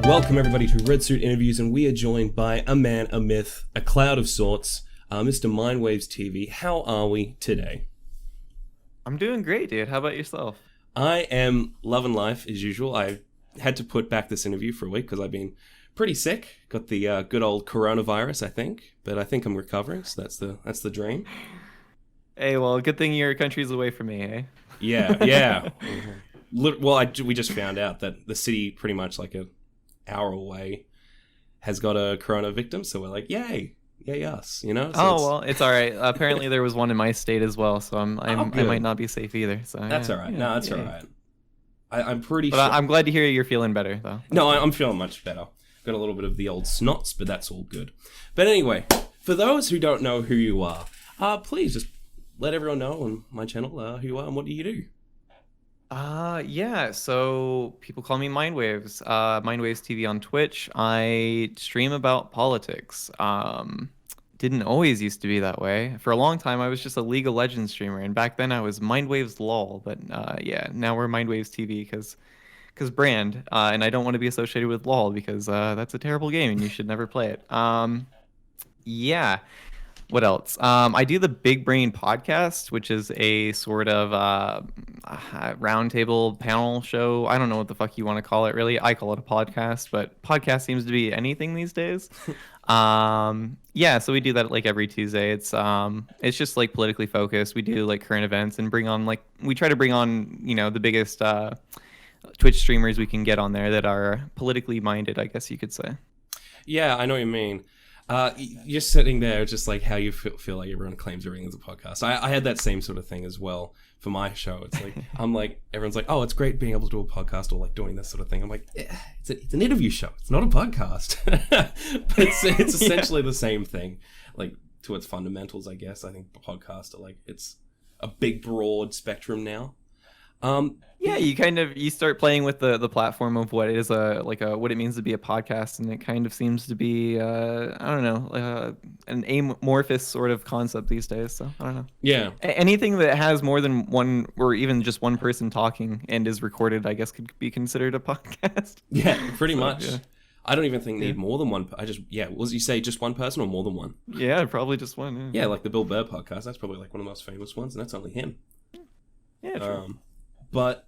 Welcome everybody to Red Suit Interviews, and we are joined by a man, a myth, a cloud of sorts, Mr. MindWavesTV. How are we today? I'm doing great, dude. How about yourself? I am loving life as usual. I had to put back this interview for a week because I've been pretty sick. Got the good old coronavirus, I think, but I think I'm recovering. So that's the dream. Hey, well, good thing your country's away from me, eh? Yeah. Well, we just found out that the city, pretty much like an hour away, has got a corona victim. So we're like, yay us, you know? So well, it's all right. Apparently, there was one in my state as well, so I might not be safe either. So that's all right. No, that's all right. I'm pretty sure. I'm glad to hear you're feeling better, though. No, I'm feeling much better. Got a little bit of the old snots, but that's all good. But anyway, for those who don't know who you are, please just let everyone know on my channel who you are and what do you do. Yeah, so people call me MindWaves. MindWavesTV on Twitch. I stream about politics. Didn't always used to be that way. For a long time, I was just a League of Legends streamer, and back then I was MindWaves LOL. But yeah, now we're MindWavesTV because brand, and I don't want to be associated with LOL because that's a terrible game and you should never play it. Yeah. What else? I do the Big Brain podcast, which is a sort of roundtable panel show. I don't know what the fuck you want to call it, really. I call it a podcast, but podcast seems to be anything these days. Yeah, so we do that like every Tuesday. It's just like politically focused. We do like current events and we try to bring on, the biggest Twitch streamers we can get on there that are politically minded, I guess you could say. Yeah, I know what you mean. You're sitting there just like how you feel like everyone claims everything as a podcast. I had that same sort of thing as well for my show. It's like, I'm like, everyone's like, oh, it's great being able to do a podcast or like doing this sort of thing. I'm like, it's an interview show. It's not a podcast. But it's essentially the same thing, like to its fundamentals, I guess. I think the podcast are like, it's a big broad spectrum now. Yeah, you start playing with the platform of what is what it means to be a podcast, and it kind of seems to be I don't know, an amorphous sort of concept these days. So I don't know. Yeah. Anything that has more than one or even just one person talking and is recorded, I guess, could be considered a podcast. Yeah, pretty much. Yeah. I don't even think need more than one. Was you say just one person or more than one? Yeah, probably just one. Yeah, like the Bill Burr podcast. That's probably like one of the most famous ones, and that's only him. Yeah, true. But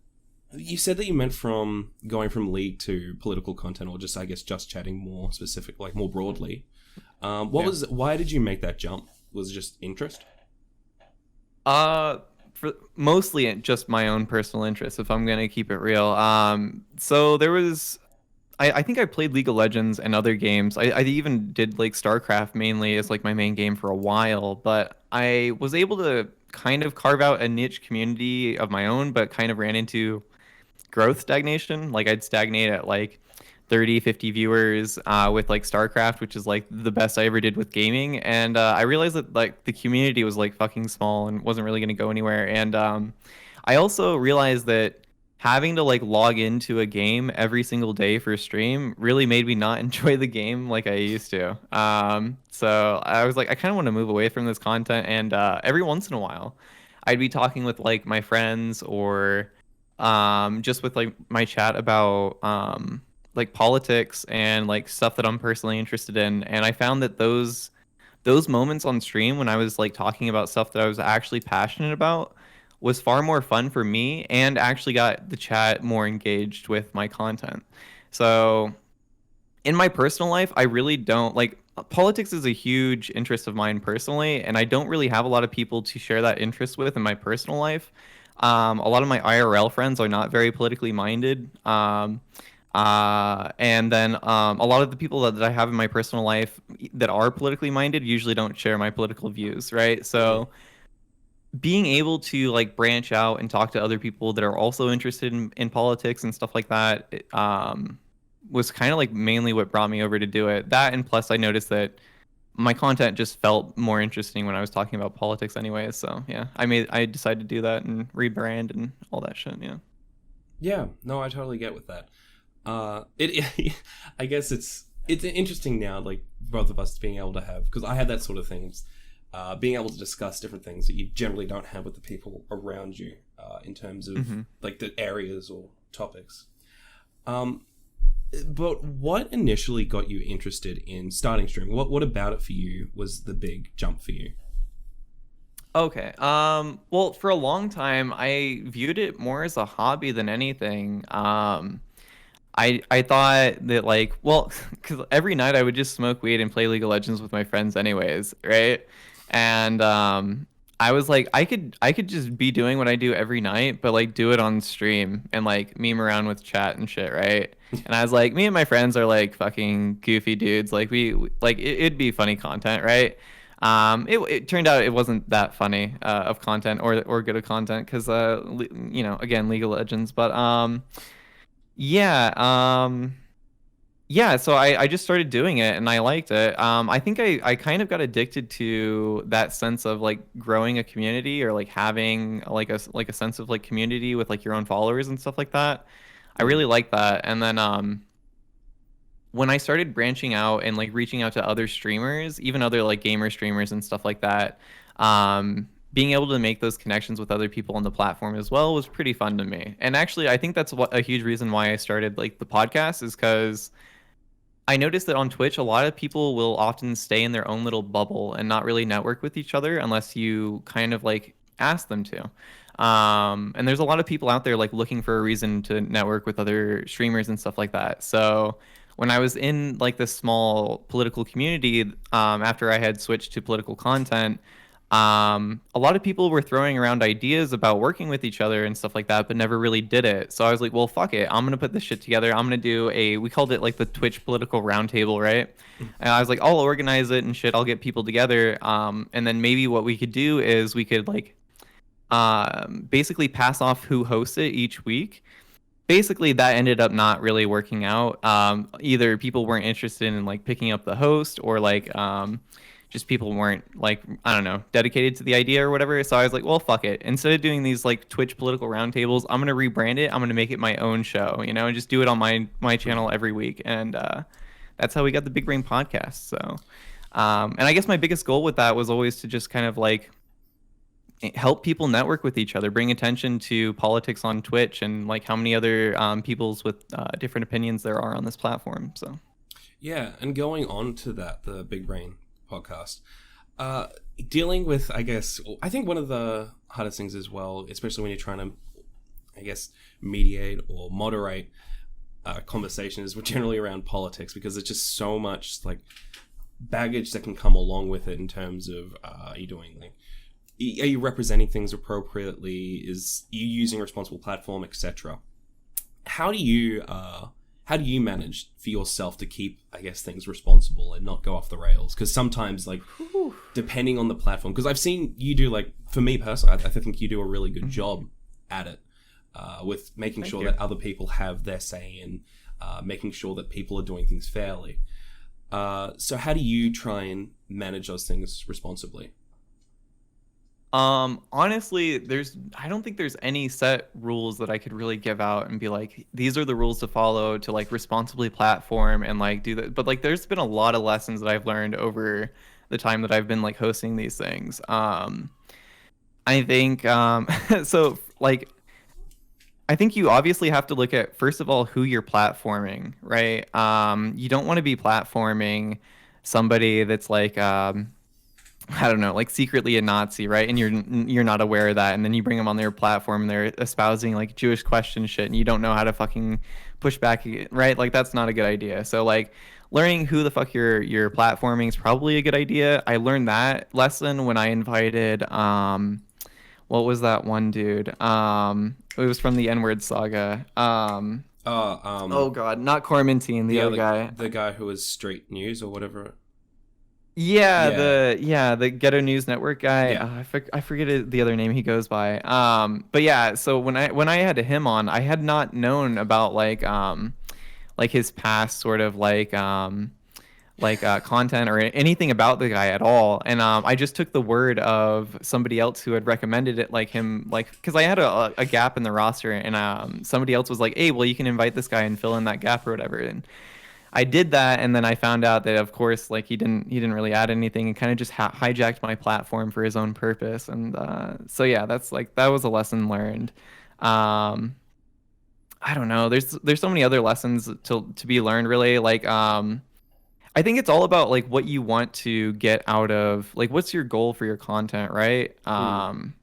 you said that you meant from going from League to political content, or just, I guess, just chatting more specific, like more broadly. Why did you make that jump? Was it just interest? For mostly just my own personal interest, if I'm going to keep it real. So there was, I think I played League of Legends and other games. I even did like StarCraft mainly as like my main game for a while, but I was able to kind of carve out a niche community of my own, but kind of ran into growth stagnation. Like I'd stagnate at like 30, 50 viewers with like StarCraft, which is like the best I ever did with gaming. And I realized that like the community was like fucking small and wasn't really going to go anywhere. And I also realized that having to like log into a game every single day for a stream really made me not enjoy the game like I used to. So I was like, I kind of want to move away from this content. And every once in a while, I'd be talking with like my friends or just with like my chat about like politics and like stuff that I'm personally interested in. And I found that those moments on stream when I was like talking about stuff that I was actually passionate about was far more fun for me and actually got the chat more engaged with my content. So in my personal life, I really don't like politics is a huge interest of mine personally, and I don't really have a lot of people to share that interest with in my personal life. A lot of my IRL friends are not very politically minded. And then a lot of the people that I have in my personal life that are politically minded usually don't share my political views, right? So being able to like branch out and talk to other people that are also interested in politics and stuff like that was kind of like mainly what brought me over to do it. That, and plus I noticed that my content just felt more interesting when I was talking about politics anyways. So yeah, I decided to do that and rebrand and all that shit. Yeah, no, I totally get with that. I guess it's interesting now, like both of us being able to have, because I had that sort of thing. Being able to discuss different things that you generally don't have with the people around you in terms of like the areas or topics. But what initially got you interested in starting streaming? What about it for you was the big jump for you? Okay. Well, for a long time, I viewed it more as a hobby than anything. I thought that like, well, because every night I would just smoke weed and play League of Legends with my friends, anyways, right? And I was like, I could just be doing what I do every night, but like do it on stream and like meme around with chat and shit, right? And I was like, me and my friends are like fucking goofy dudes. Like like it'd be funny content, right? It turned out it wasn't that funny of content or good of content because again, League of Legends, but yeah, yeah, so I just started doing it and I liked it. I think I kind of got addicted to that sense of like growing a community or like having like a sense of like community with like your own followers and stuff like that. I Mm. really like that. And then when I started branching out and like reaching out to other streamers, even other like gamer streamers and stuff like that, being able to make those connections with other people on the platform as well was pretty fun to me. And actually, I think that's what a huge reason why I started like the podcast is because I noticed that on Twitch, a lot of people will often stay in their own little bubble and not really network with each other unless you kind of like ask them to. And there's a lot of people out there like looking for a reason to network with other streamers and stuff like that. So when I was in like this small political community, after I had switched to political content, a lot of people were throwing around ideas about working with each other and stuff like that, but never really did it. So I was like, well, fuck it. I'm gonna put this shit together. I'm gonna do we called it like the Twitch political roundtable, right? And I was like, I'll organize it and shit. I'll get people together. And then maybe what we could do is we could like basically pass off who hosts it each week. Basically, that ended up not really working out. Either people weren't interested in like picking up the host or like just people weren't like, I don't know, dedicated to the idea or whatever. So I was like, well, fuck it. Instead of doing these like Twitch political roundtables, I'm gonna rebrand it. I'm gonna make it my own show, and just do it on my channel every week. And that's how we got the Big Brain podcast. So, and I guess my biggest goal with that was always to just kind of like help people network with each other, bring attention to politics on Twitch and like how many other peoples with different opinions there are on this platform. So. Yeah, and going on to that, the Big Brain podcast, dealing with, I think one of the hardest things as well, especially when you're trying to, I guess, mediate or moderate conversations, generally around politics, because there's just so much like baggage that can come along with it in terms of are you doing like, are you representing things appropriately? Is you using a responsible platform, etc. How do you manage for yourself to keep, I guess, things responsible and not go off the rails? Because sometimes, like, depending on the platform, because I've seen you do, like, for me personally, I think you do a really good job at it with making sure that other people have their say and making sure that people are doing things fairly. So how do you try and manage those things responsibly? Honestly, I don't think there's any set rules that I could really give out and be like, these are the rules to follow to like responsibly platform and like do that. But like, there's been a lot of lessons that I've learned over the time that I've been like hosting these things. I think, so like, I think you obviously have to look at, first of all, who you're platforming, right? You don't want to be platforming somebody that's like, I don't know, like secretly a Nazi, right? And you're not aware of that, and then you bring them on their platform and they're espousing like Jewish question shit, and you don't know how to fucking push back, right? Like that's not a good idea. So like learning who the fuck you're platforming is probably a good idea. I learned that lesson when I invited what was that one dude? It was from the N-word saga. Oh god, not Cormentine, the other guy. The guy who was Street News or whatever. Yeah, the Ghetto News Network guy. Yeah. I forget the other name he goes by. But yeah, so when I had him on, I had not known about like his past sort of content or anything about the guy at all. And I just took the word of somebody else who had recommended it, like him, like because I had a gap in the roster, and somebody else was like, hey, well, you can invite this guy and fill in that gap or whatever. And I did that, and then I found out that, of course, like he didn't really add anything and kind of just hijacked my platform for his own purpose. And so yeah, that was a lesson learned. I don't know. There's so many other lessons to be learned, really. Like, I think it's all about like what you want to get out of, like, what's your goal for your content, right? Mm,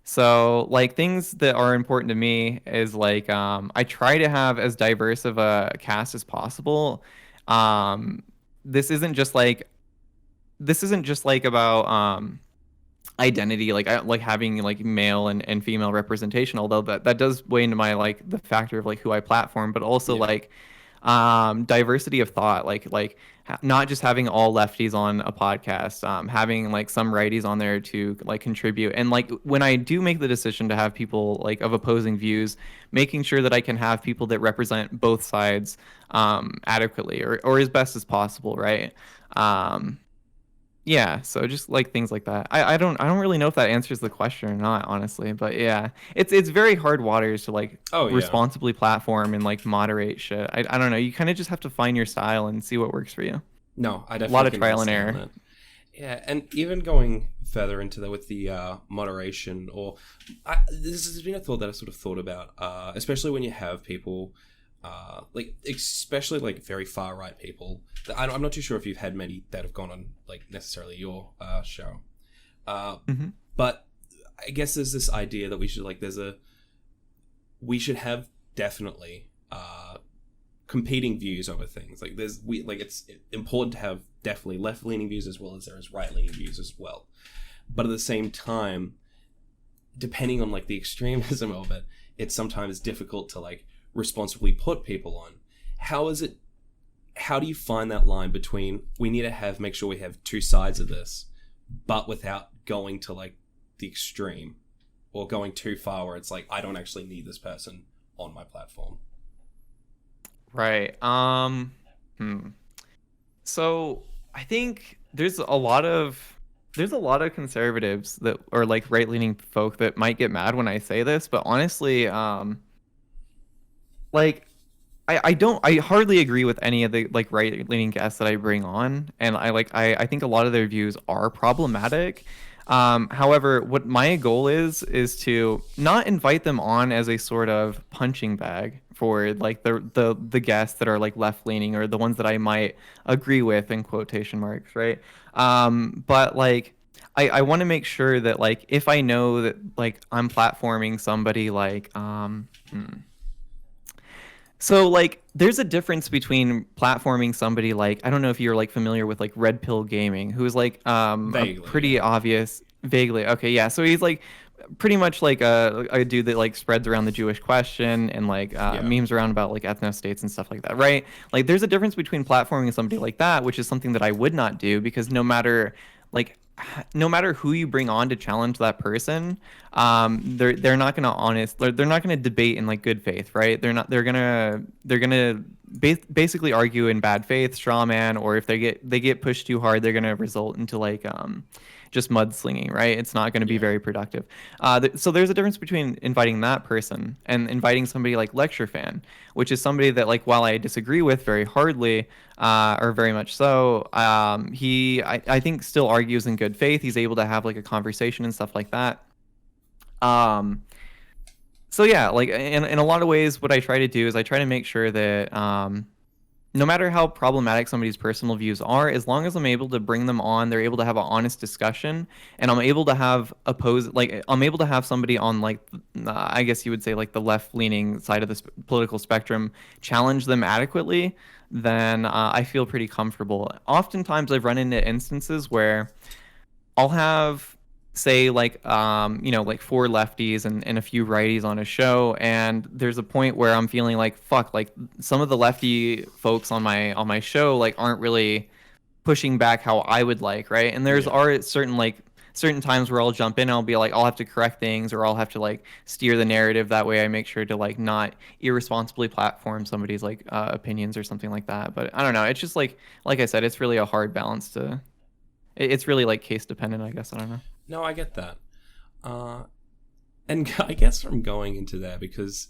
So like things that are important to me is like I try to have as diverse of a cast as possible. Um, this isn't just like about identity, like I like having like male and female representation, although that does weigh into my like the factor of like who I platform, but also yeah. like diversity of thought, like not just having all lefties on a podcast, having like some righties on there to like contribute, and like when I do make the decision to have people like of opposing views, making sure that I can have people that represent both sides adequately, or as best as possible, right? um yeah, so just like things like that. I don't really know if that answers the question or not, honestly, but yeah, it's very hard waters to like Oh yeah. responsibly platform and like moderate shit. I don't know. You kind of just have to find your style and see what works for you. No, I A lot definitely of can trial and understand error. that. Yeah, and even going further into that with the moderation, or this has been a thought that I sort of thought about, especially when you have people, like especially like very far right people. I'm not too sure if you've had many that have gone on like necessarily your show, uh, Hmm. but I guess there's this idea that we should like we should have definitely competing views over things. Like it's important to have definitely left leaning views as well as there is right leaning views as well. But at the same time, depending on like the extremism of it, it's sometimes difficult to like responsibly put people on. How is it? How do you find that line between we need to make sure we have two sides of this, but without going to like the extreme or going too far where it's like I don't actually need this person on my platform. Right. So I think there's a lot of conservatives that or like right leaning folk that might get mad when I say this, but honestly, like I hardly agree with any of the like right leaning guests that I bring on, and I think a lot of their views are problematic. However, what my goal is to not invite them on as a sort of punching bag for like the guests that are like left leaning or the ones that I might agree with in quotation marks, right? But like I want to make sure that like if I know that like I'm platforming somebody like so like there's a difference between platforming somebody like I don't know if you're like familiar with like Red Pill Gaming, who's like a Vaguely, pretty yeah. obvious vaguely. Okay, yeah. So he's like pretty much like a dude that like spreads around the Jewish question and like Yeah. memes around about like ethno states and stuff like that, right? Like there's a difference between platforming somebody like that, which is something that I would not do because like no matter who you bring on to challenge that person, they're not gonna they're not gonna debate in like good faith, right? They're gonna basically argue in bad faith, straw man, or if they get pushed too hard, they're gonna result into like just mudslinging, right? It's not going to be Yeah. very productive. So there's a difference between inviting that person and inviting somebody like Lecture Fan, which is somebody that like while I disagree with very hardly, or very much so, I think still argues in good faith. He's able to have like a conversation and stuff like that. Um, so yeah, like in a lot of ways, what I try to do is I try to make sure that no matter how problematic somebody's personal views are, as long as I'm able to bring them on, they're able to have an honest discussion, and I'm able to have somebody on like, I guess you would say like the left leaning side of the political spectrum challenge them adequately, then I feel pretty comfortable. Oftentimes, I've run into instances where I'll have say like like four lefties and a few righties on a show, and there's a point where I'm feeling like fuck, like some of the lefty folks on my show like aren't really pushing back how I would like, right? And there's Yeah. are certain times where I'll jump in and I'll be like I'll have to correct things or I'll have to like steer the narrative. That way I make sure to like not irresponsibly platform somebody's like opinions or something like that. But I don't know, it's just like I said, it's really a hard balance to it's really like case dependent, I guess. I don't know. No, I get that. Uh, and I guess from going into that, because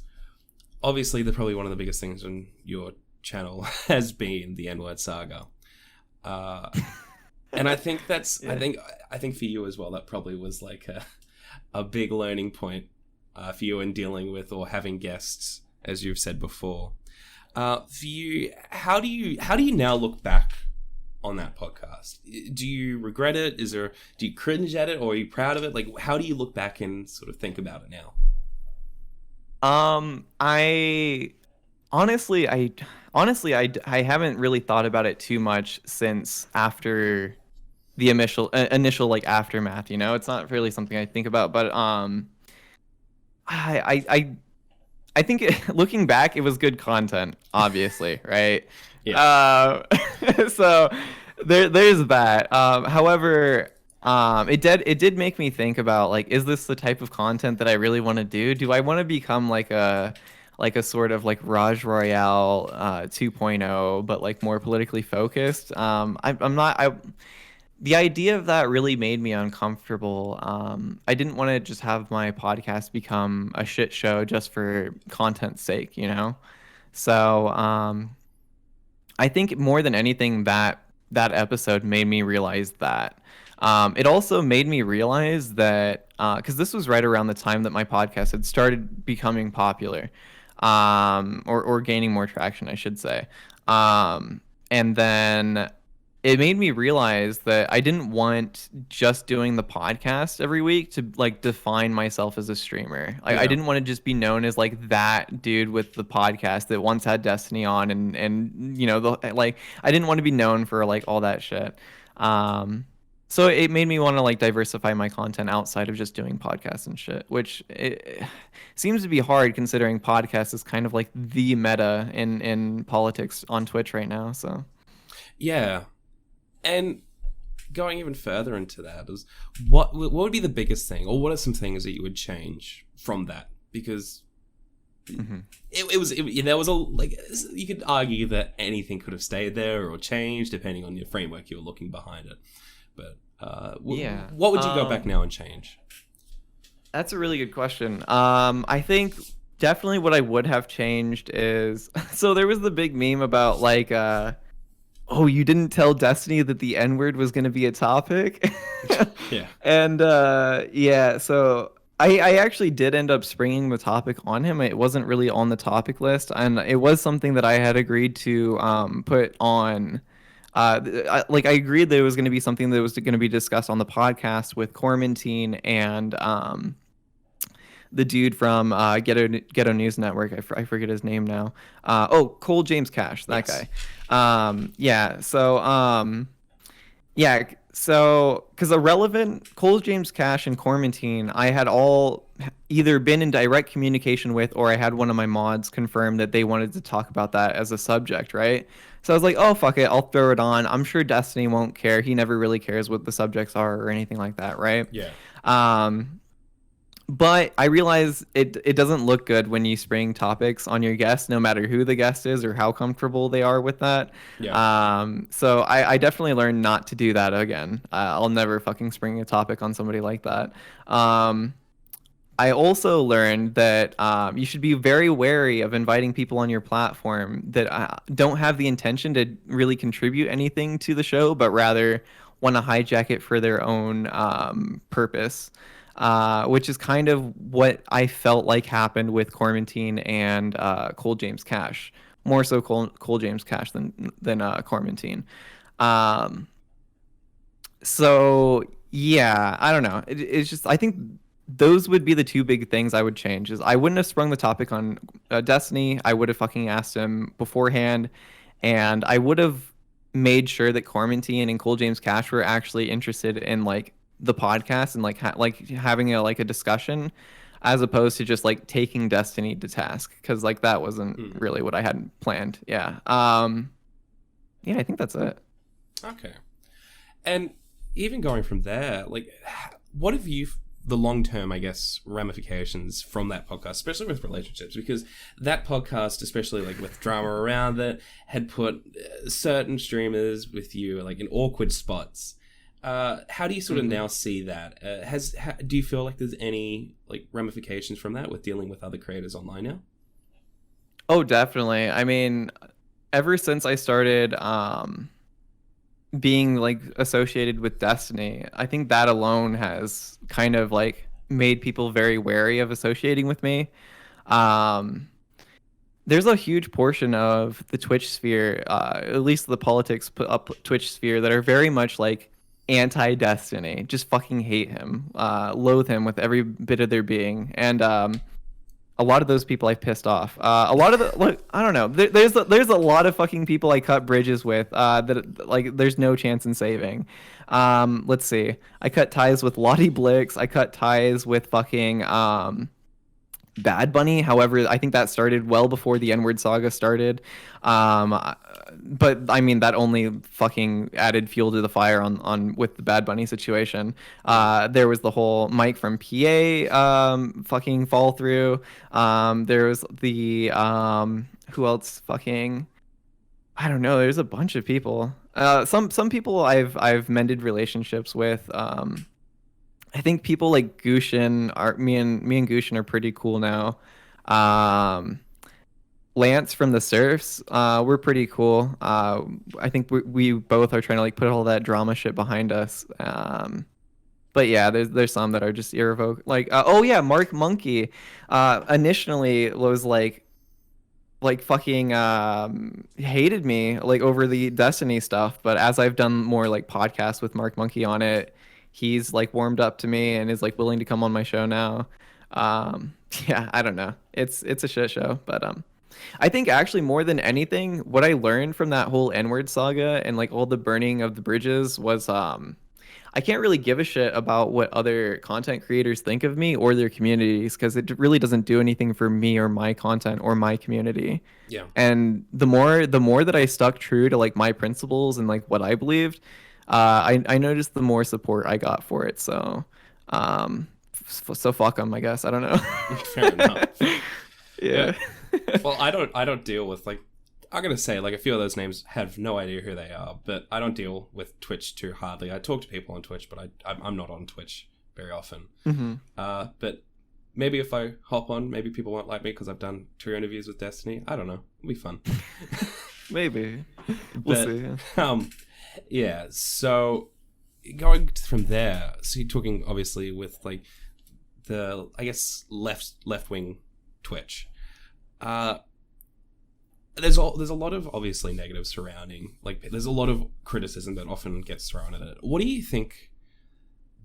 obviously they're probably one of the biggest things on your channel has been the N-word saga. Uh, and I think Yeah. I think for you as well, that probably was like a big learning point for you in dealing with or having guests as you've said before. For you, how do you now look back on that podcast? Do you regret it? Do you cringe at it, or are you proud of it? Like, how do you look back and sort of think about it now? I honestly, I haven't really thought about it too much since after the initial like aftermath. You know, it's not really something I think about, but I I I I think looking back, it was good content, obviously, right? Yeah. So there's that. However, it did make me think about like, is this the type of content that I really want to do? Do I want to become like a sort of like Raj Royale 2.0, but like more politically focused? I'm not. The idea of that really made me uncomfortable. I didn't want to just have my podcast become a shit show just for content's sake, you know? So I think more than anything, that episode made me realize that. It also made me realize that because this was right around the time that my podcast had started becoming popular, or gaining more traction, I should say. And then it made me realize that I didn't want just doing the podcast every week to like define myself as a streamer. Like I Yeah. didn't want to just be known as like that dude with the podcast that once had Destiny on and you know like I didn't want to be known for like all that shit. So it made me want to like diversify my content outside of just doing podcasts and shit, which it seems to be hard considering podcasts is kind of like the meta in politics on Twitch right now. So Yeah. And going even further into that is what would be the biggest thing, or what are some things that you would change from that? Because there was a like you could argue that anything could have stayed there or changed depending on your framework you were looking behind it. But Yeah. what would you go back now and change? That's a really good question. I think definitely what I would have changed is so there was the big meme about like oh, you didn't tell Destiny that the N-word was going to be a topic. Yeah. And yeah, so I actually did end up springing the topic on him. It wasn't really on the topic list, and it was something that I had agreed to put on. I agreed that it was going to be something that was going to be discussed on the podcast with Cormentine and the dude from Ghetto News Network. I forget his name now. Cole James Cash, that Yes. guy. Yeah. So because Irrelevant, Cole James Cash, and Cormentine, I had all either been in direct communication with, or I had one of my mods confirm that they wanted to talk about that as a subject, right? So I was like, oh, fuck it, I'll throw it on. I'm sure Destiny won't care. He never really cares what the subjects are or anything like that, right? Yeah. But I realize it doesn't look good when you spring topics on your guest, no matter who the guest is or how comfortable they are with that. Yeah. So I definitely learned not to do that again. I'll never fucking spring a topic on somebody like that. I also learned that you should be very wary of inviting people on your platform that don't have the intention to really contribute anything to the show, but rather want to hijack it for their own purpose. Which is kind of what I felt like happened with Cormentine and Cole James Cash. More so Cole James Cash than Cormentine. So yeah, I don't know. It's just I think those would be the two big things I would change. Is I wouldn't have sprung the topic on Destiny. I would have fucking asked him beforehand, and I would have made sure that Cormentine and Cole James Cash were actually interested in like the podcast and like having a discussion, as opposed to just like taking Destiny to task, because like that wasn't really what I had planned. Yeah. Yeah, I think that's it. Okay. And even going from there, like, what have you, the long-term, I guess, ramifications from that podcast, especially with relationships? Because that podcast, especially like with drama around it, had put certain streamers with you like in awkward spots. How do you sort of now see that? Do you feel like there's any like ramifications from that with dealing with other creators online now? Oh, definitely. I mean, ever since I started being like associated with Destiny, I think that alone has kind of like made people very wary of associating with me. there's a huge portion of the Twitch sphere, at least the politics put up Twitch sphere, that are very much like anti-Destiny, just fucking hate him, loathe him with every bit of their being, and a lot of those people I pissed off. A lot of the look, I don't know. There's a lot of fucking people I cut bridges with that like there's no chance in saving. Let's see. I cut ties with Lottie Blix. I cut ties with fucking Bad Bunny. However, I think that started well before the N-word saga started. But I mean, that only fucking added fuel to the fire on with the Bad Bunny situation. There was the whole Mike from PA fucking fall through. There was the who else fucking, I don't know. There's a bunch of people. Some people I've mended relationships with. I think people like Gushin are me and Gushin are pretty cool now. Lance from the Surfs, we're pretty cool. I think we both are trying to like put all that drama shit behind us. But yeah, there's some that are just irrevocable. Like oh yeah, Mark Monkey, initially was like fucking hated me like over the Destiny stuff, but as I've done more like podcasts with Mark Monkey on it, he's like warmed up to me and is like willing to come on my show now. Yeah, I don't know. It's a shit show, but I think actually more than anything, what I learned from that whole N-word saga and like all the burning of the bridges was I can't really give a shit about what other content creators think of me or their communities, because it really doesn't do anything for me or my content or my community. Yeah. And the more that I stuck true to like my principles and like what I believed, I noticed the more support I got for it. So so fuck them, I guess. I don't know. Fair enough. Yeah. Well, I don't deal with like, I'm gonna say like a few of those names have no idea who they are, but I don't deal with Twitch too hardly. I talk to people on Twitch, but I'm not on Twitch very often. Mm-hmm. But maybe if I hop on, maybe people won't like me because I've done 2 interviews with Destiny. I don't know. It'll be fun. Maybe. We'll see. Yeah. Yeah. So going from there, so you're talking obviously with like the, I guess, left wing Twitch. There's a lot of obviously negative surrounding, like there's a lot of criticism that often gets thrown at it. What do you think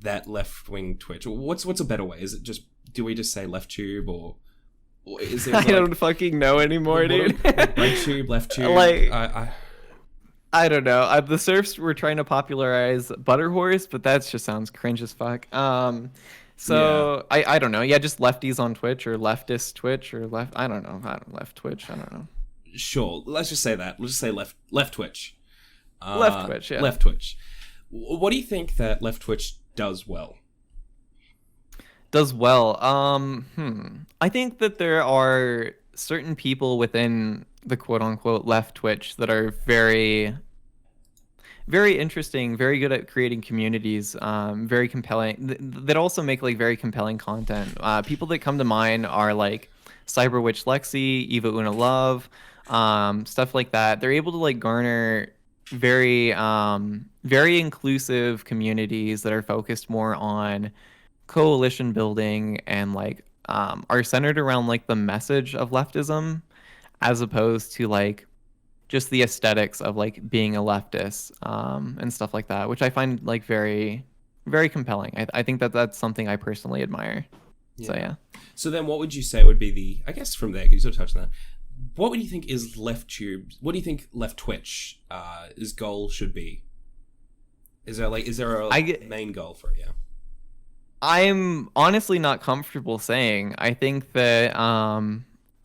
that left wing Twitch? What's a better way? Is it just, do we just say left tube, or is it? I don't fucking know anymore, dude. Right tube, left tube. Like I don't know. The Surfs were trying to popularize Butter Horse, but that just sounds cringe as fuck. So yeah. I don't know. Yeah, just lefties on Twitch or leftist Twitch or left. I don't know. Left Twitch. I don't know. Sure. Let's just say that. Let's just say left Twitch. Left Twitch. Yeah. Left Twitch. What do you think that left Twitch does well? Does well. I think that there are certain people within the quote unquote left Twitch that are very, very interesting, very good at creating communities, very compelling, that also make like very compelling content. People that come to mind are like Cyberwitch Lexi, Eva Una Love, stuff like that. They're able to like garner very very inclusive communities that are focused more on coalition building and like are centered around like the message of leftism, as opposed to like just the aesthetics of like being a leftist and stuff like that, which I find like very, very compelling. I think that that's something I personally admire. Yeah. So yeah. So then what would you say would be the, I guess from there, because you sort of touched on that, what would you think is left tube? What do you think left Twitch his goal should be? Is there a main goal for it? Yeah. I'm honestly not comfortable saying. I think that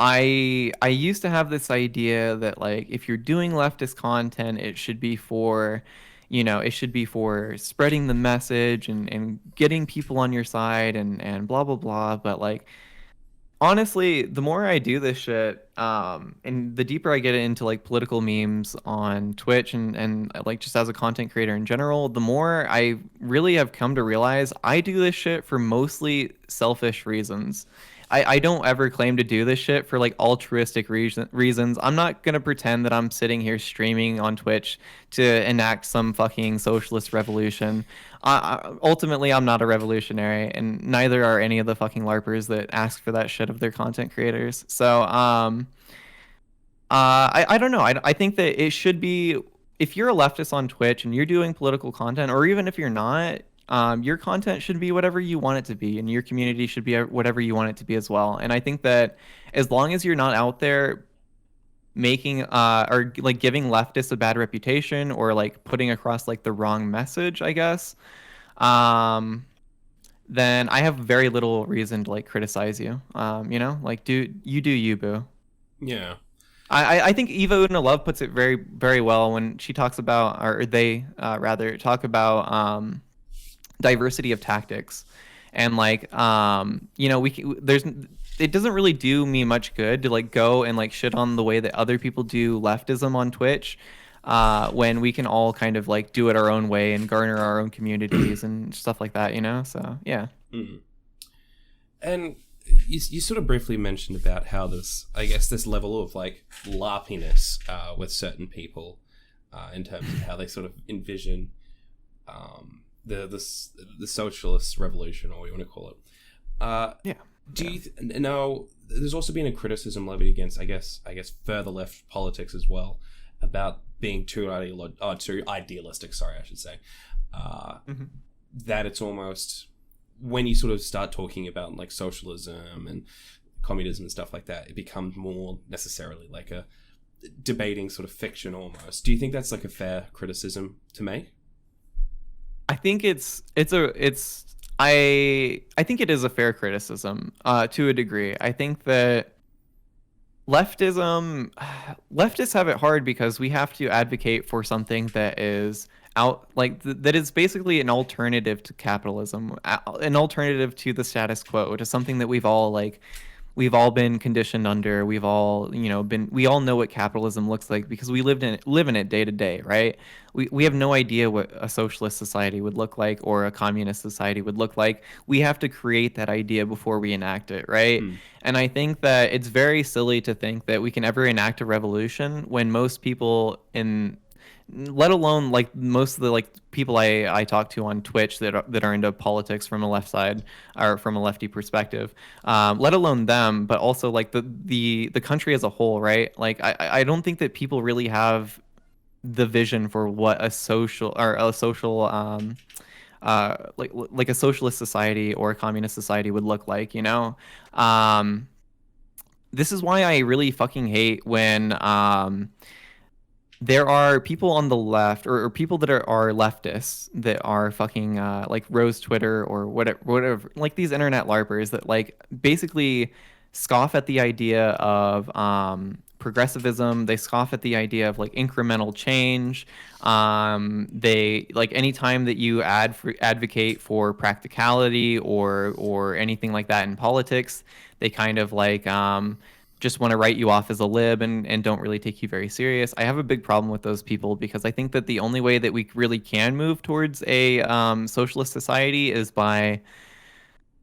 I used to have this idea that like if you're doing leftist content, it should be for, it should be for spreading the message and getting people on your side and blah blah blah. But like honestly, the more I do this shit, and the deeper I get into like political memes on Twitch and like just as a content creator in general, the more I really have come to realize I do this shit for mostly selfish reasons. I don't ever claim to do this shit for like altruistic reasons. I'm not going to pretend that I'm sitting here streaming on Twitch to enact some fucking socialist revolution. Ultimately, I'm not a revolutionary, and neither are any of the fucking LARPers that ask for that shit of their content creators. So, I don't know. I think that it should be, if you're a leftist on Twitch and you're doing political content, or even if you're not, your content should be whatever you want it to be, and your community should be whatever you want it to be as well. And I think that as long as you're not out there making or like giving leftists a bad reputation, or like putting across like the wrong message, I guess, um, then I have very little reason to like criticize you. Like do you, boo. Yeah. I think Eva Una Love puts it very, very well when she talks about, or they rather talk about diversity of tactics, and like there's, it doesn't really do me much good to like go and like shit on the way that other people do leftism on Twitch, when we can all kind of like do it our own way and garner our own communities and stuff like that, So yeah. Mm. And you sort of briefly mentioned about how this level of like larpiness with certain people in terms of how they sort of envision the socialist revolution, or what you want to call it. Yeah. Do you now? There's also been a criticism levied against, I guess, further left politics as well, about being too idealistic. Sorry, I should say. That it's almost, when you sort of start talking about like socialism and communism and stuff like that, it becomes more necessarily like a debating sort of fiction almost. Do you think that's like a fair criticism to make? I think I think it is a fair criticism to a degree. I think that leftists have it hard because we have to advocate for something that is that is basically an alternative to capitalism, an alternative to the status quo, to something that we've all been conditioned under. We've all, we all know what capitalism looks like because we live in it day to day, right? We have no idea what a socialist society would look like or a communist society would look like. We have to create that idea before we enact it, right? And I think that it's very silly to think that we can ever enact a revolution when most people let alone like most of the like people I talk to on Twitch that are into politics from a left side or from a lefty perspective, let alone them, but also like the country as a whole, right? Like I don't think that people really have the vision for what a social like a socialist society or a communist society would look like, This is why I really fucking hate when there are people on the left, or people that are leftists that are fucking like Rose Twitter or whatever, like these internet LARPers that like basically scoff at the idea of progressivism. They scoff at the idea of like incremental change. They like anytime that you advocate for practicality or anything like that in politics, they kind of like just want to write you off as a lib and don't really take you very serious. I have a big problem with those people because I think that the only way that we really can move towards a socialist society is by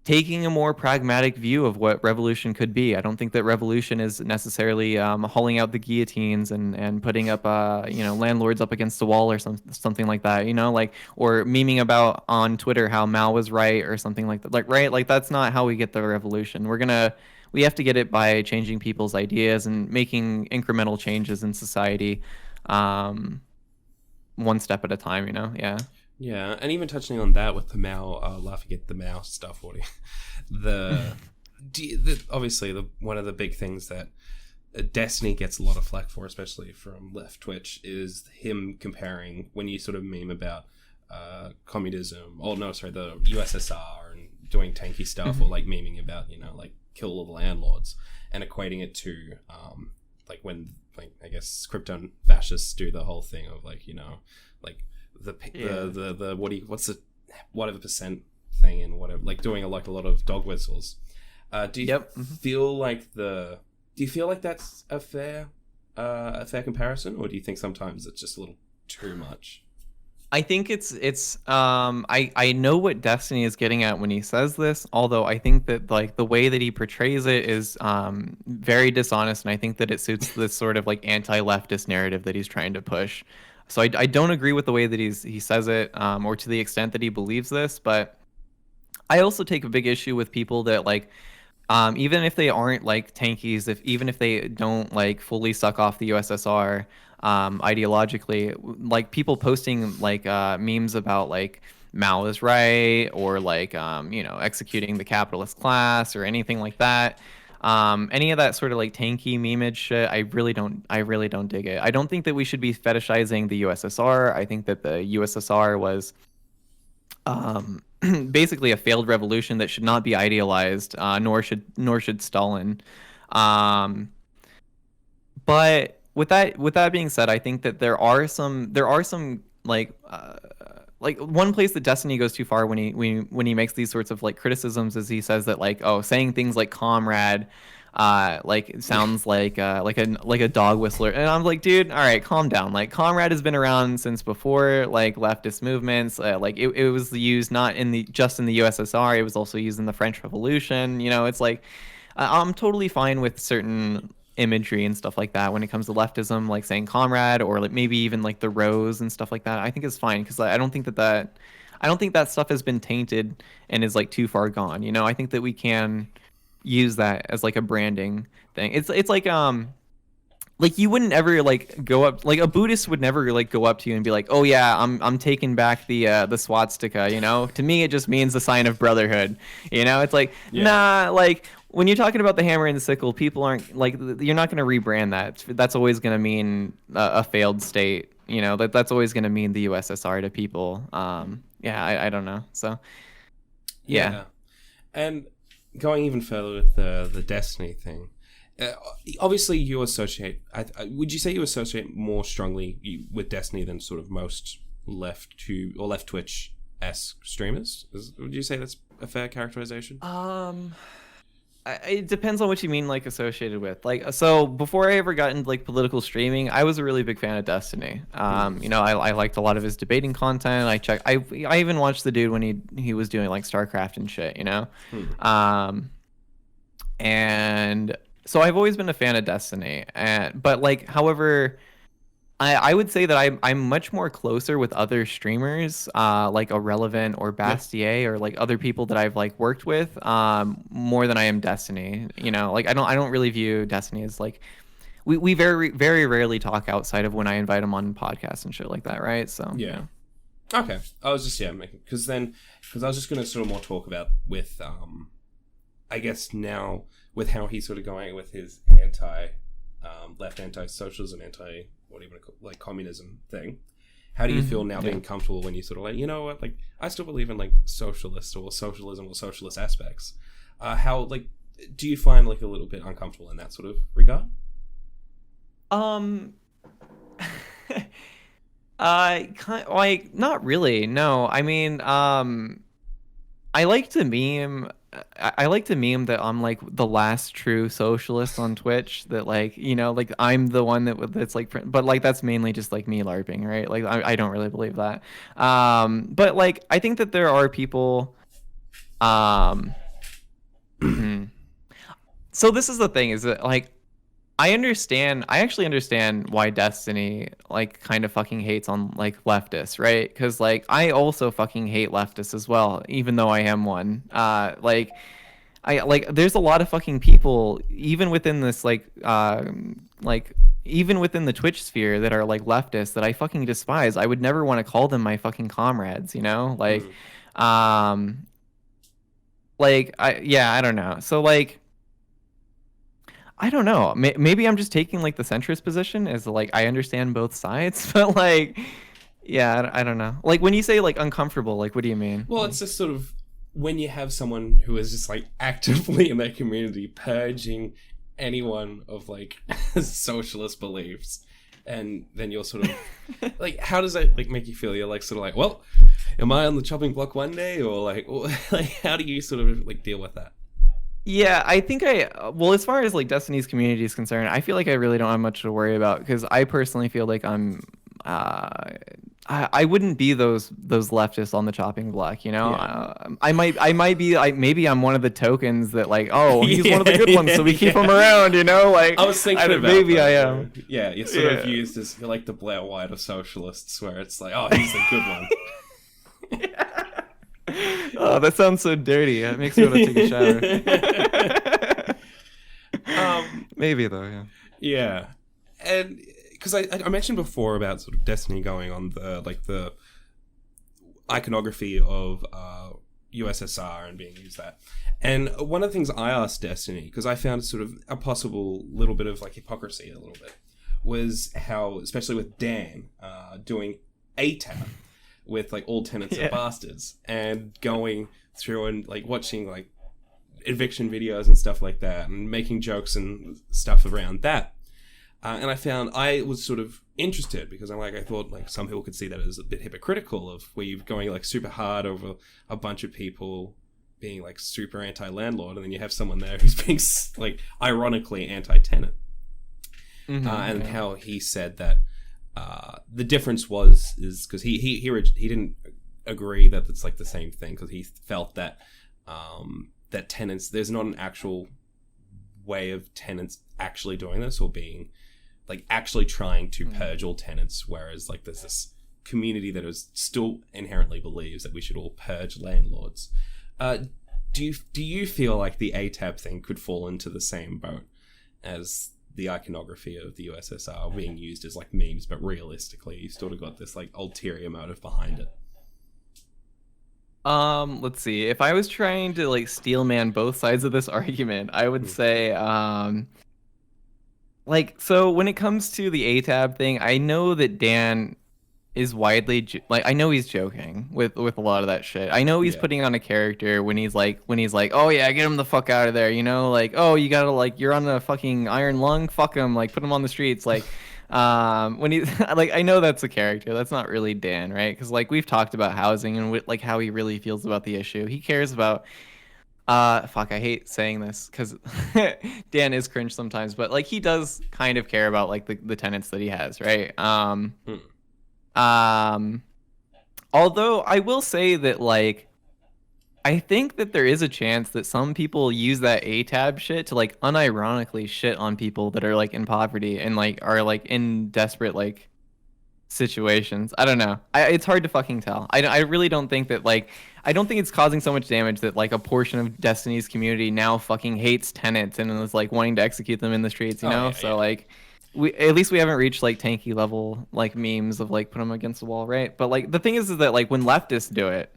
taking a more pragmatic view of what revolution could be. I don't think that revolution is necessarily hauling out the guillotines and putting up landlords up against the wall or something like that, like, or memeing about on Twitter how Mao was right or something like that. Like, right? Like, that's not how we get the revolution. We have to get it by changing people's ideas and making incremental changes in society, one step at a time, Yeah. Yeah, and even touching on that with the Mao, laughing at the Mao stuff, obviously one of the big things that Destiny gets a lot of flack for, especially from left Twitch, is him comparing, when you sort of meme about communism, the USSR and doing tanky stuff, or like memeing about, like kill all the landlords, and equating it to like when, like, I guess Krypton fascists do the whole thing of like, like what's the whatever percent thing and whatever, like doing a lot of dog whistles. Do you feel like that's a fair comparison, or do you think sometimes it's just a little too much? I think I know what Destiny is getting at when he says this, although I think that like the way that he portrays it is very dishonest, and I think that it suits this sort of like anti-leftist narrative that he's trying to push. So I don't agree with the way that he says it, or to the extent that he believes this, but I also take a big issue with people that like Even if they aren't like tankies, even if they don't like fully suck off the USSR ideologically, like people posting like memes about like Mao is right, or like executing the capitalist class or anything like that. Any of that sort of like tanky memeage shit, I really don't dig it. I don't think that we should be fetishizing the USSR. I think that the USSR was um, basically a failed revolution that should not be idealized, nor should Stalin. Um, but with that being said, I think that there are some like one place that Destiny goes too far when he makes these sorts of like criticisms is he says that like, oh, saying things like comrade like it sounds like a dog whistler, and I'm like, dude, all right, calm down. Like comrade has been around since before like leftist movements. Like it was used not in the just in the USSR, it was also used in the French Revolution. It's like I'm totally fine with certain imagery and stuff like that when it comes to leftism, like saying comrade or like maybe even like the rose and stuff like that. I think it's fine because I don't think that stuff has been tainted and is like too far gone. I think that we can use that as like a branding thing. It's like you wouldn't ever like go up, like a Buddhist would never like go up to you and be like, oh yeah, I'm taking back the swastika. To me it just means the sign of brotherhood. It's like, Yeah. nah, like when you're talking about the hammer and the sickle, people aren't like, you're not going to rebrand that. That's always going to mean a failed state. That's always going to mean the USSR to people. Yeah, I don't know. So yeah. And going even further with the Destiny thing, obviously you associate. Would you say you associate more strongly with Destiny than sort of most left Twitch-esque streamers? Would you say that's a fair characterization? It depends on what you mean, like associated with. Like, so before I ever got into like political streaming, I was a really big fan of Destiny. I liked a lot of his debating content. I even watched the dude when he was doing like StarCraft and shit. And so I've always been a fan of Destiny. But like, however, I would say that I'm much more closer with other streamers, like Irrelevant or Bastier or like other people that I've like worked with, more than I am Destiny. Like I don't really view Destiny as like, we very very rarely talk outside of when I invite him on podcasts and shit like that, right? So yeah. Okay, I was just because I was just gonna sort of more talk about with I guess now with how he's sort of going with his left anti-socialism, what do you want to call, like communism thing. How do you feel now being comfortable when you sort of like, what, like I still believe in like socialist or socialism or socialist aspects. How like do you find like a little bit uncomfortable in that sort of regard? Like not really. No, I mean, I like to meme. I like to meme that I'm like the last true socialist on Twitch. That like like I'm the one that's like, but like that's mainly just like me LARPing, right? Like I don't really believe that. But like I think that there are people. So this is the thing: is that like I actually understand why Destiny like kind of fucking hates on like leftists, right? Because like I also fucking hate leftists as well, even though I am one. Like I like there's a lot of fucking people even within this like even within the Twitch sphere that are like leftists that I fucking despise. I would never want to call them my fucking comrades, like I don't know. So like I don't know. Maybe I'm just taking like the centrist position as like I understand both sides, but like, yeah, I don't know. Like when you say like uncomfortable, like what do you mean? Well, it's just sort of when you have someone who is just like actively in their community purging anyone of like socialist beliefs, and then you're sort of like, how does that like make you feel? You're like sort of like, well, am I on the chopping block one day, or like how do you sort of like deal with that? Yeah, I think well, as far as like Destiny's community is concerned, I feel like I really don't have much to worry about because I personally feel like I wouldn't be those leftists on the chopping block, Yeah. I might be like, maybe I'm one of the tokens that like, oh, he's one of the good ones, so we keep him around, like I was thinking about maybe that, I am. Yeah, you're sort of used as you're like the Blair White of socialists, where it's like, oh, he's the good one. Oh, that sounds so dirty. It makes me want to take a shower. Maybe though, yeah. Yeah, and because I mentioned before about sort of Destiny going on the iconography of USSR and being used that. And one of the things I asked Destiny, because I found sort of a possible little bit of like hypocrisy a little bit, was how, especially with Dan doing ATAB with like all tenants are bastards, and going through and like watching like eviction videos and stuff like that, and making jokes and stuff around that. And I found I was sort of interested because I thought like some people could see that as a bit hypocritical of where you're going like super hard over a bunch of people being like super anti-landlord, and then you have someone there who's being like ironically anti-tenant. And how he said that the difference is because he didn't agree that it's like the same thing, because he felt that that tenants, there's not an actual way of tenants actually doing this or being like actually trying to purge all tenants, whereas like there's this community that is still inherently believes that we should all purge landlords. Do you feel like the ATAB thing could fall into the same boat as the iconography of the USSR being used as like memes, but realistically you've sort of got this like ulterior motive behind it? Let's see. If I was trying to like steelman both sides of this argument, I would say like, so when it comes to the ATAB thing, I know that Dan is widely like, I know he's joking with a lot of that shit. I know he's putting on a character when he's like, oh yeah, get him the fuck out of there, you know, like, oh, you gotta like, you're on a fucking iron lung, fuck him, like put him on the streets, like when he's like, I know that's a character, that's not really Dan, right? Because like we've talked about housing and like how he really feels about the issue. He cares about fuck, I hate saying this because Dan is cringe sometimes, but like he does kind of care about like the tenants that he has, right? Although I will say that like I think that there is a chance that some people use that ATAB shit to like unironically shit on people that are like in poverty and like are like in desperate like situations. I don't know. It's hard to fucking tell. I really don't think that like, I don't think it's causing so much damage that like a portion of Destiny's community now fucking hates tenants and is like wanting to execute them in the streets, you know? Like at least we haven't reached like tanky level like memes of like put them against the wall, right? But like the thing is that like when leftists do it,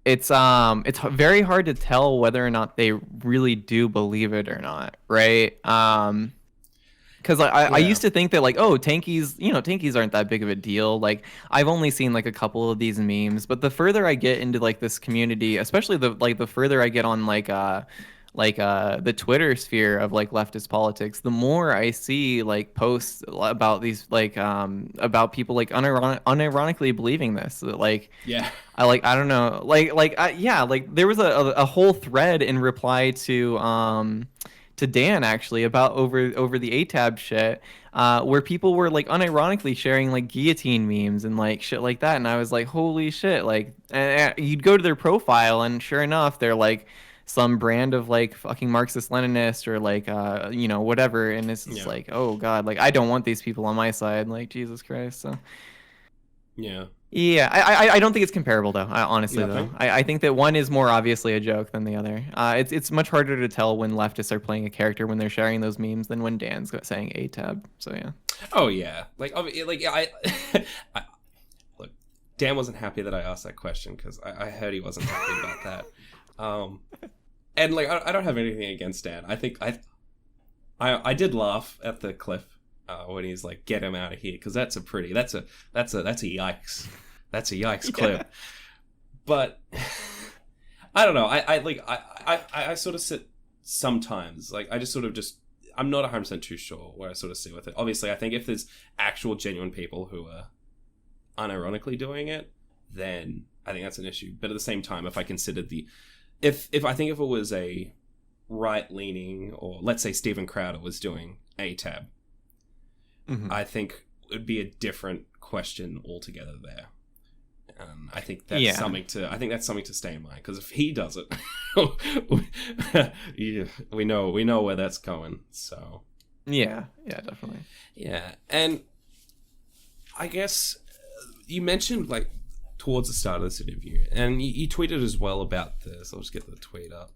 it's very hard to tell whether or not they really do believe it or not, right? Because I used to think that like, oh, tankies aren't that big of a deal. Like I've only seen like a couple of these memes, but the further I get into like this community, especially the further I get on like the Twitter sphere of like leftist politics, the more I see like posts about these like about people like unironically believing this. Like I don't know, like there was a whole thread in reply to Dan actually about over the ATAB shit, where people were like unironically sharing like guillotine memes and like shit like that, and I was like, holy shit! Like, you'd go to their profile, and sure enough, they're like some brand of like fucking Marxist Leninist or like whatever, and it's just like, oh god, like I don't want these people on my side, like Jesus Christ. So yeah, I don't think it's comparable though. Honestly though, I think that one is more obviously a joke than the other. It's much harder to tell when leftists are playing a character when they're sharing those memes than when Dan's saying ATAB. So yeah. Oh yeah, like I look, Dan wasn't happy that I asked that question because I heard he wasn't happy about that. And like I don't have anything against Dan. I think I did laugh at the clip. When he's like, "Get him out of here," because that's a yikes, clip. But I don't know. I sort of sit sometimes. Like I just I'm not 100% too sure where I sort of sit with it. Obviously, I think if there's actual genuine people who are unironically doing it, then I think that's an issue. But at the same time, if I considered if it was a right leaning, or let's say Steven Crowder was doing ATAB. I think it would be a different question altogether there. I think that's something to stay in mind, because if he does it, we know where that's going. So yeah, definitely. Yeah, and I guess you mentioned like towards the start of this interview, and you tweeted as well about this. I'll just get the tweet up.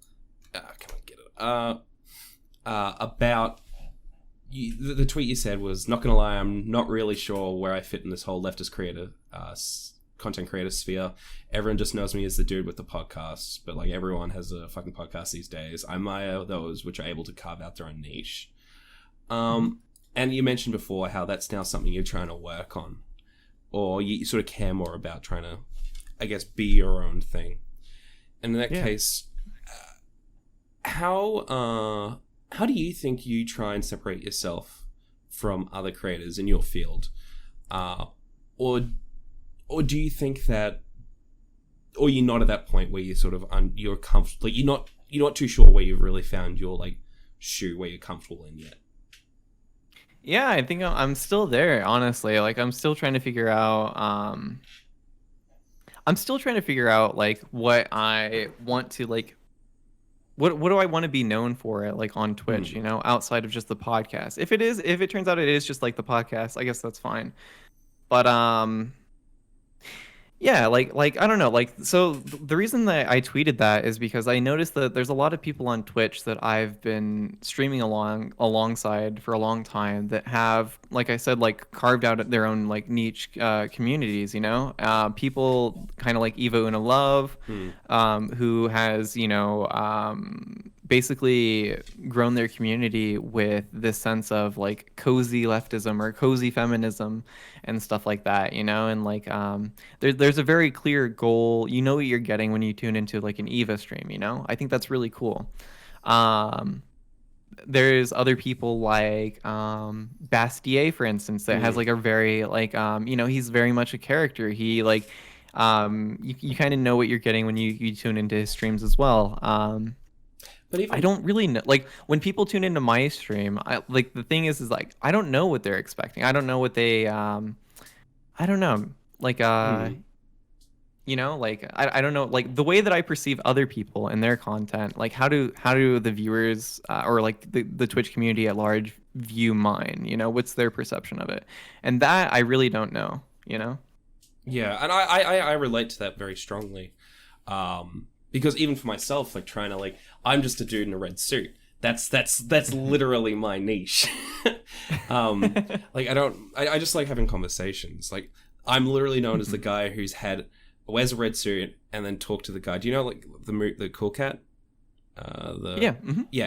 Can I get it? about the tweet you said was, not gonna lie, I'm not really sure where I fit in this whole leftist creator content creator sphere. Everyone just knows me as the dude with the podcasts, but like everyone has a fucking podcast these days. I admire those which are able to carve out their own niche. And you mentioned before how that's now something you're trying to work on, or you sort of care more about trying to, I guess, be your own thing. And in that case, how do you think you try and separate yourself from other creators in your field, or do you think that, or you're not at that point where you're sort of you're comfortable, like you're not too sure where you've really found your like shoe where you're comfortable in yet? Yeah, I think I'm still there, honestly. Like, I'm still trying to figure out like what I want to like what do I want to be known for it, like on Twitch, you know, outside of just the podcast. If it turns out it is just like the podcast, I guess that's fine. But yeah, like I don't know, like, so the reason that I tweeted that is because I noticed that there's a lot of people on Twitch that I've been streaming alongside for a long time that have, like I said, like carved out their own like niche communities, you know, people kind of like Evo Una Love, who has, you know, basically grown their community with this sense of like cozy leftism or cozy feminism and stuff like that, you know, and like there's a very clear goal. You know what you're getting when you tune into like an Eva stream, you know. I think that's really cool. There's other people like Bastier, for instance, that has like a very like you know, he's very much a character. He like you kind of know what you're getting when you tune into his streams as well. But even I don't really know, like when people tune into my stream, like the thing is like I don't know what they're expecting. I don't know what they I don't know, like you know, like I don't know, like the way that I perceive other people and their content, like how do the viewers or like the Twitch community at large view mine, you know, what's their perception of it? And that I really don't know, you know. Yeah, and I relate to that very strongly. Because even for myself, like trying to like, I'm just a dude in a red suit. That's literally my niche. Like I just like having conversations. Like I'm literally known as the guy who's wears a red suit and then talk to the guy. Do you know like the Cool Cat? Yeah,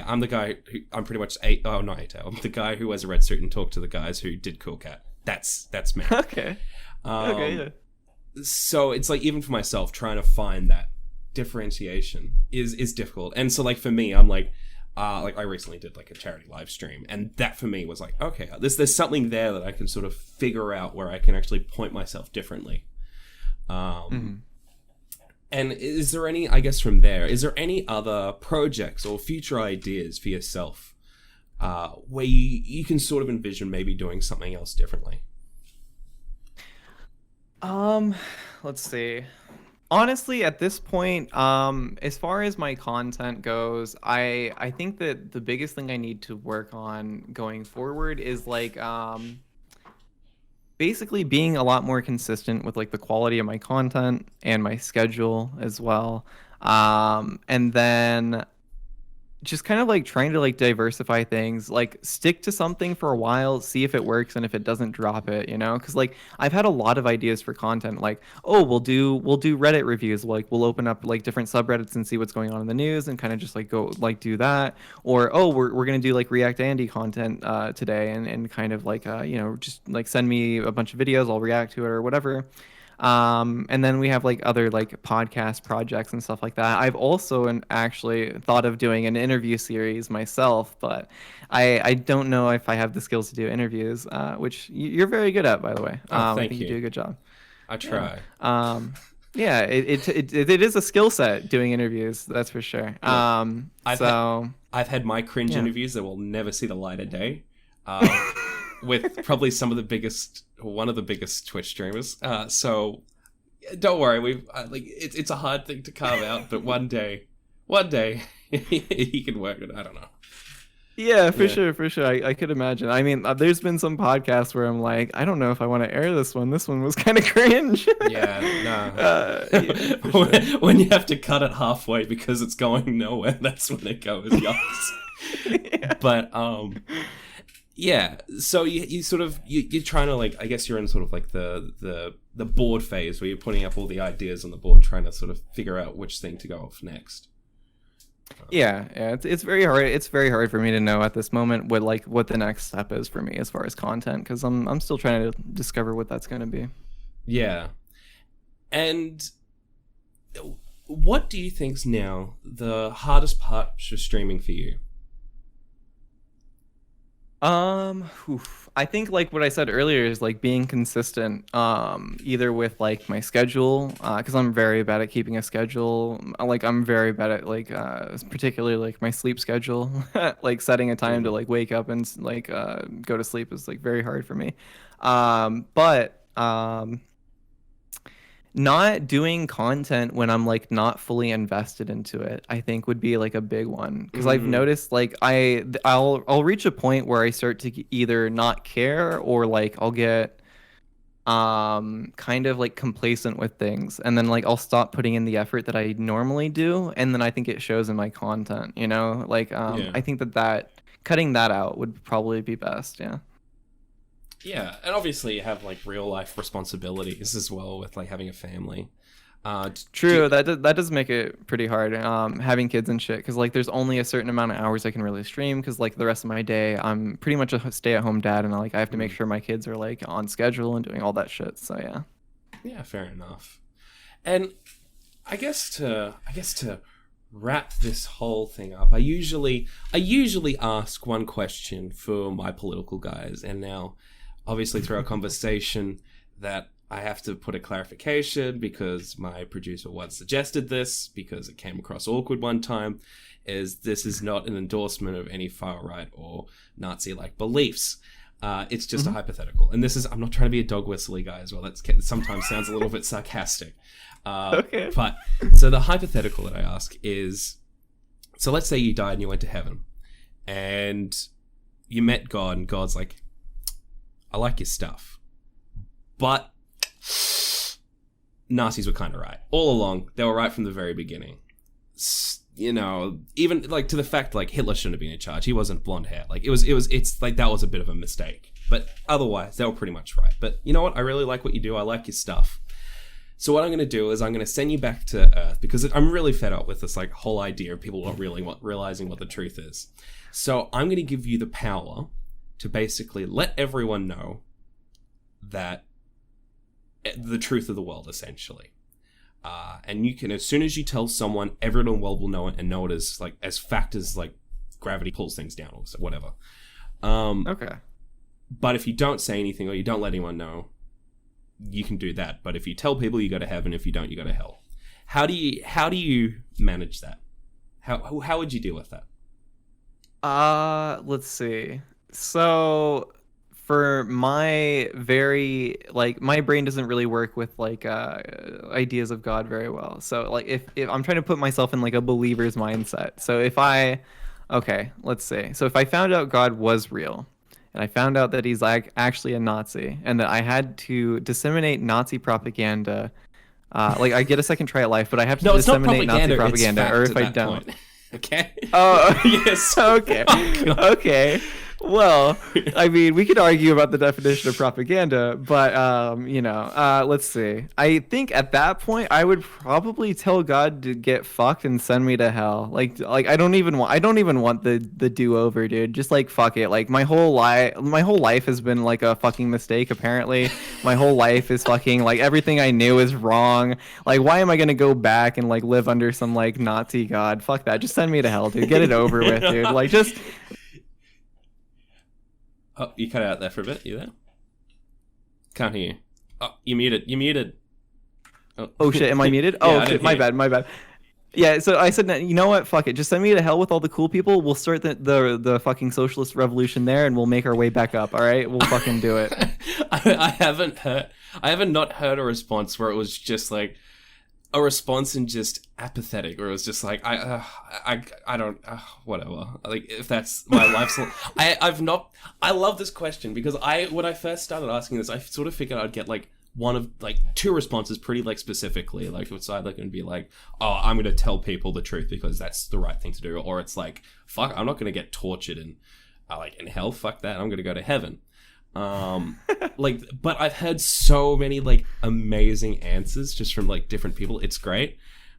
I'm the guy who, I'm pretty much not A-Tail. I'm the guy who wears a red suit and talk to the guys who did Cool Cat. That's me. Okay. Okay. Yeah. So it's like even for myself trying to find that differentiation is difficult. And so like for me, I'm like I recently did like a charity live stream, and that for me was like, okay, there's something there that I can sort of figure out where I can actually point myself differently. And is there any, I guess from there, is there any other projects or future ideas for yourself where you can sort of envision maybe doing something else differently? Let's see. Honestly, at this point, as far as my content goes, I think that the biggest thing I need to work on going forward is like basically being a lot more consistent with like the quality of my content and my schedule as well. And then just kind of like trying to like diversify things, like stick to something for a while, see if it works, and if it doesn't, drop it, you know. Because like I've had a lot of ideas for content, like, oh, we'll do Reddit reviews, like we'll open up like different subreddits and see what's going on in the news and kind of just like go like do that. Or oh, we're gonna do like React Andy content today, and kind of like you know, just like send me a bunch of videos, I'll react to it or whatever. And then we have like other like podcast projects and stuff like that. I've also actually thought of doing an interview series myself, but I don't know if I have the skills to do interviews, which you're very good at, by the way. Thank I think you. you do a good job. I try. Yeah. Yeah, it is a skill set doing interviews, that's for sure. I've had my cringe interviews that will never see the light of day. With probably one of the biggest Twitch streamers. So don't worry, it's a hard thing to carve out, but one day he can work it. I don't know. Yeah, for sure. I could imagine. I mean, there's been some podcasts where I'm like, I don't know if I want to air this one. This one was kind of cringe. Yeah, no. When you have to cut it halfway because it's going nowhere, that's when it goes yucks. But yeah. So you sort of you're trying to like, I guess you're in sort of like the board phase where you're putting up all the ideas on the board, trying to sort of figure out which thing to go off next. Yeah, it's very hard. It's very hard for me to know at this moment what the next step is for me as far as content, because I'm still trying to discover what that's going to be. Yeah. And what do you think's now the hardest part for streaming for you? I think like what I said earlier is like being consistent, either with like my schedule, because I'm very bad at keeping a schedule. Like I'm very bad at like, particularly like my sleep schedule, like setting a time to like wake up and like go to sleep is like very hard for me. But not doing content when I'm like not fully invested into it, I think would be like a big one, because I've noticed like I'll reach a point where I start to either not care, or like I'll get kind of like complacent with things, and then like I'll stop putting in the effort that I normally do, and then I think it shows in my content, you know, like Yeah. I think that cutting that out would probably be best. Yeah. Yeah, and obviously you have like real life responsibilities as well with like having a family. True, that does make it pretty hard, having kids and shit, because like there's only a certain amount of hours I can really stream, because like the rest of my day I'm pretty much a stay-at-home dad, and like I have to make sure my kids are like on schedule and doing all that shit. So yeah. Yeah, fair enough. And I guess to wrap this whole thing up, I usually ask one question for my political guys, and now obviously through our conversation that I have to put a clarification, because my producer once suggested this, because it came across awkward one time, is this is not an endorsement of any far-right or Nazi-like beliefs. It's just a hypothetical. And this is, I'm not trying to be a dog whistly guy as well. That sometimes sounds a little bit sarcastic. Okay. But, so the hypothetical that I ask is, so let's say you died and you went to heaven, and you met God, and God's like, I like your stuff, but Nazis were kind of right all along. They were right from the very beginning. You know, even like to the fact like Hitler shouldn't have been in charge. He wasn't blonde hair. Like it's like that was a bit of a mistake. But otherwise, they were pretty much right. But you know what? I really like what you do. I like your stuff. So what I'm going to do is I'm going to send you back to Earth, because I'm really fed up with this like whole idea of people not really realizing what the truth is. So I'm going to give you the power to basically let everyone know that the truth of the world, essentially. And you can, as soon as you tell someone, everyone in the world will know it, and know it as like as fact as like gravity pulls things down or whatever. Okay. But if you don't say anything or you don't let anyone know, you can do that. But if you tell people, you go to heaven. If you don't, you go to hell. How do you manage that? How would you deal with that? Let's see. So for my my brain doesn't really work with like ideas of God very well. So like if I'm trying to put myself in like a believer's mindset. So okay, let's see. So if I found out God was real, and I found out that he's like actually a Nazi, and that I had to disseminate Nazi propaganda, like I get a second try at life, but I have to disseminate Nazi propaganda, or if I don't. Point. Okay. Oh, yes. Okay. Oh, Okay. Well, I mean, we could argue about the definition of propaganda, but let's see. I think at that point, I would probably tell God to get fucked and send me to hell. Like I don't even want the do-over, dude. Just like fuck it. Like my whole life has been like a fucking mistake. Apparently, my whole life is fucking like everything I knew is wrong. Like, why am I gonna go back and like live under some like Nazi god? Fuck that. Just send me to hell, dude. Get it over with, dude. Like just. Oh, you cut out there for a bit. You there? Can't hear you. Oh, you muted. Oh shit, am I muted? Oh shit, my bad. Yeah, so I said, you know what? Fuck it. Just send me to hell with all the cool people. We'll start the fucking socialist revolution there, and we'll make our way back up. All right, we'll fucking do it. I haven't not heard a response where it was just like a response and just apathetic, or it was just like I don't whatever. Like if that's my life's I love this question, because when I first started asking this, I sort of figured I'd get like one of like two responses pretty like specifically. Like it's either going to be like, oh, I'm going to tell people the truth because that's the right thing to do, or it's like, fuck, I'm not going to get tortured in hell. Fuck that. I'm going to go to heaven. Like, but I've heard so many like amazing answers just from like different people. It's great.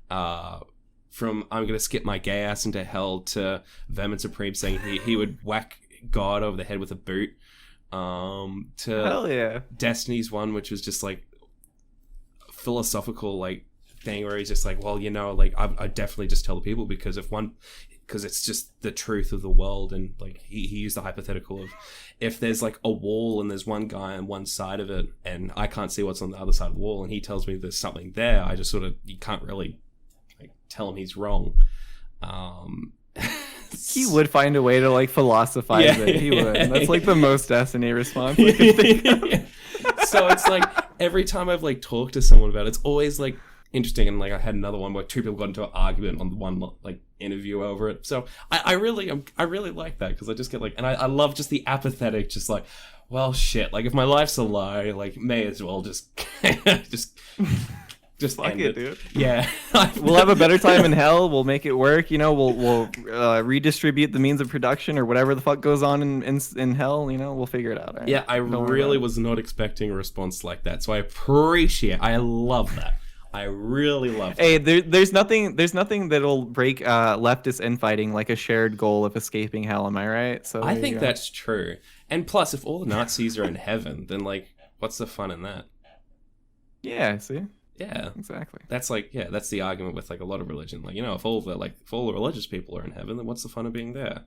From I'm going to skip my gay ass into hell to Vermin Supreme saying he would whack God over the head with a boot. To Hell yeah. Destiny's one, which was just like philosophical like thing where he's just like, well, you know, like I definitely just tell the people because it's just the truth of the world. And like he used the hypothetical of if there's like a wall and there's one guy on one side of it and I can't see what's on the other side of the wall and he tells me there's something there, I just sort of, you can't really like tell him he's wrong. He would find a way to like philosophize it. He would. That's like the most Destiny response I can think of. So it's like every time I've like talked to someone about it, it's always like interesting. And like I had another one where two people got into an argument on the one like interview over it. So I really like that because I just get like, and I love just the apathetic, just like, well, shit. Like if my life's a lie, like may as well just just fuck end it, it, dude. Yeah. We'll have a better time in hell. We'll make it work. You know, we'll redistribute the means of production or whatever the fuck goes on in hell. You know, we'll figure it out. Right? Yeah, I really was not expecting a response like that. So I love that. I really love that. Hey, there's nothing that'll break leftist infighting like a shared goal of escaping hell. Am I right? So I think that's true. And plus, if all the Nazis are in heaven, then like, what's the fun in that? Yeah. See. Yeah, exactly. That's like, yeah, that's the argument with like a lot of religion. Like, you know, if all the religious people are in heaven, then what's the fun of being there?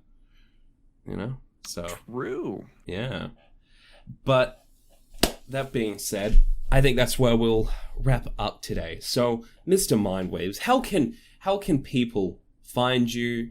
You know? So true. Yeah. But that being said, I think that's where we'll wrap up today. So, Mr. MindWaves, how can people find you,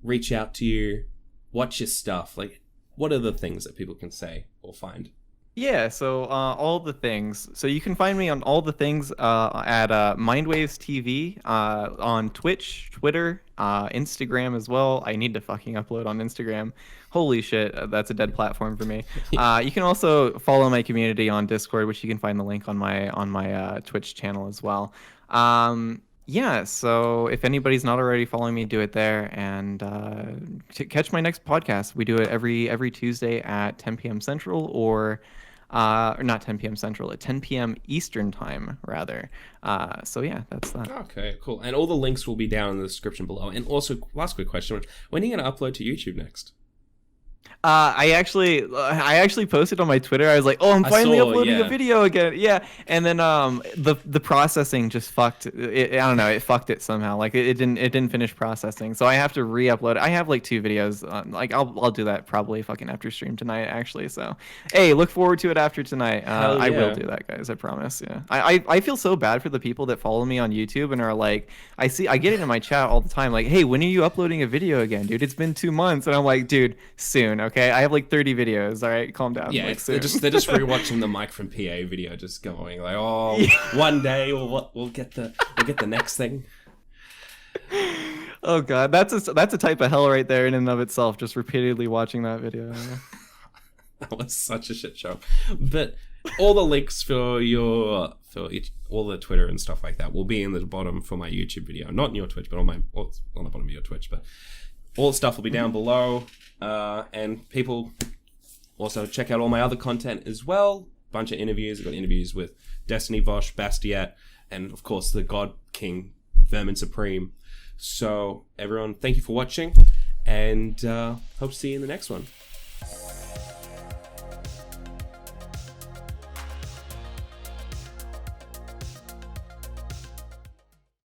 reach out to you, watch your stuff? Like, what are the things that people can say or find? Yeah, so all the things. So you can find me on all the things at MindWavesTV on Twitch, Twitter, Instagram as well. I need to fucking upload on Instagram. Holy shit, that's a dead platform for me. You can also follow my community on Discord, which you can find the link on my Twitch channel as well. Yeah, so if anybody's not already following me, do it there, and catch my next podcast. We do it every Tuesday at 10 p.m. Central, or not 10 p.m. Central, at 10 p.m. Eastern time, rather. So yeah, that's that. Okay, cool. And all the links will be down in the description below. And also, last quick question: when are you going to upload to YouTube next? I actually posted on my Twitter. I was like, "Oh, I'm finally uploading a video again." Yeah, and then the processing just fucked it. I don't know, it fucked it somehow. Like it didn't finish processing, so I have to re-upload it. I have like 2 videos. Like I'll do that probably fucking after stream tonight, actually. So hey, look forward to it after tonight. Yeah. I will do that, guys. I promise. Yeah, I feel so bad for the people that follow me on YouTube and are like, I get it in my chat all the time. Like, hey, when are you uploading a video again, dude? It's been 2 months, and I'm like, dude, soon. Okay, I have like 30 videos. All right, calm down. Yeah, like, they're just rewatching the Mike from PA video, just going like, oh, yeah. One day we'll get the next thing. Oh god, that's a type of hell right there in and of itself. Just repeatedly watching that video. That was such a shit show. But all the links for all the Twitter and stuff like that will be in the bottom for my YouTube video, not in your Twitch, but on the bottom of your Twitch, but. All the stuff will be down below, and people also check out all my other content as well. Bunch of interviews. I've got interviews with Destiny, Vosh, Bastiat, and of course the God King, Vermin Supreme. So everyone, thank you for watching, and hope to see you in the next one.